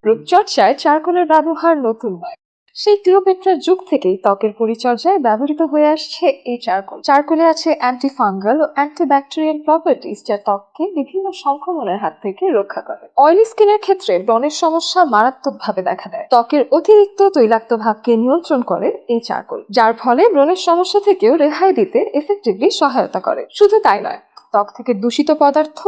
রূপচর্চায় চারকোলের ব্যবহার নতুন নয়। সেই ক্লিওপেট্রার যুগ থেকেই ত্বকের পরিচর্যায় ব্যবহৃত হয়ে আসছে এই চারকোল। চারকোলে আছে অ্যান্টি ফাঙ্গাল ও অ্যান্টিব্যাকটেরিয়াল প্রপার্টিজ, যা ত্বককে বিভিন্ন সংক্রমণের হাত থেকে রক্ষা করে। অয়েলি স্কিনের ক্ষেত্রে ব্রণের সমস্যা মারাত্মকভাবে দেখা দেয়। ত্বকের অতিরিক্ত তৈলাক্ত ভাবকে নিয়ন্ত্রণ করে এই চারকোল, যার ফলে ব্রণের সমস্যা থেকেও রেহাই দিতে এফেক্টিভলি সহায়তা করে। শুধু তাই নয়, ত্বক থেকে দূষিত পদার্থ,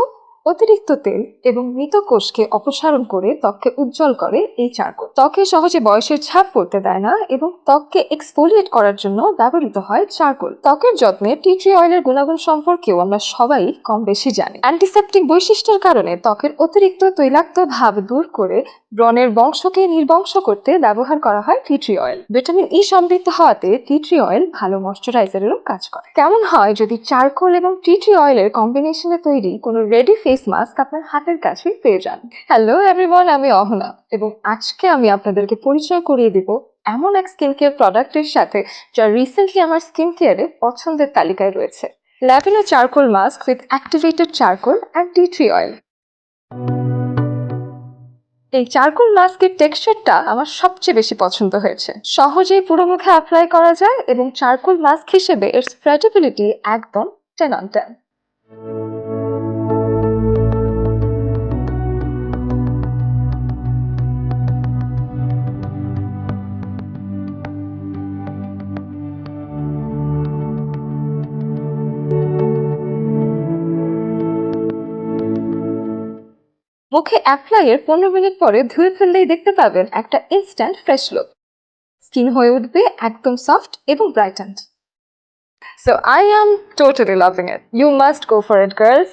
অতিরিক্ত তেল এবং মৃত কোষকে অপসারণ করে ত্বককে উজ্জ্বল করে এই চারকোল। ত্বকে সহজে বয়সের ছাপ পড়তে দেয় না এবং ত্বককে এক্সফোলিয়েট করার জন্য ব্যবহৃত হয় চারকোল। ত্বকের যত্নে টি ট্রি অয়েলের গুণাগুণ সম্পর্কেও আমরা সবাই কম বেশি জানি। অ্যান্টিসেপটিক বৈশিষ্ট্যের কারণে ত্বকের অতিরিক্ত তৈলাক্ত ভাব দূর করে ব্রণের বংশকে নির্বংশ করতে ব্যবহার করা হয় tea tree oil. Vitamin E সমৃদ্ধ হওয়াতে টি ট্রি অয়েল ভালো ময়শ্চারাইজারেরও কাজ করে। কেমন হয় যদি চারকোল এবং টি ট্রি অয়েলের কম্বিনেশনে তৈরি কোনো রেডি ফেস মাস্ক আপনার হাতের কাছে পেয়ে যান? হ্যালো এভরিওয়ান, আমি অহনা এবং আজকে আমি আপনাদেরকে পরিচয় করিয়ে দিব এমন এক স্কিন কেয়ার প্রোডাক্টের সাথে যা রিসেন্টলি আমার স্কিন কেয়ারে পছন্দের তালিকায় রয়েছে। Lavender charcoal mask with activated charcoal and tea tree oil. এই চারকোল মাস্কের টেক্সচারটা আমার সবচেয়ে বেশি পছন্দ হয়েছে। সহজেই পুরো মুখে অ্যাপ্লাই করা যায় এবং চারকোল মাস্ক হিসেবে এর স্প্রেডেবিলিটি একদম 10 on 10। মুখে অ্যাপ্লাইয়ের 15 মিনিট পরে ধুয়ে ফেললেই দেখতে পাবেন একটা ইনস্ট্যান্ট ফ্রেশ লুক। স্কিন হয়ে উঠবে একদম সফট এবং ব্রাইটেন্ড। So I am totally loving it. You must go for it, girls.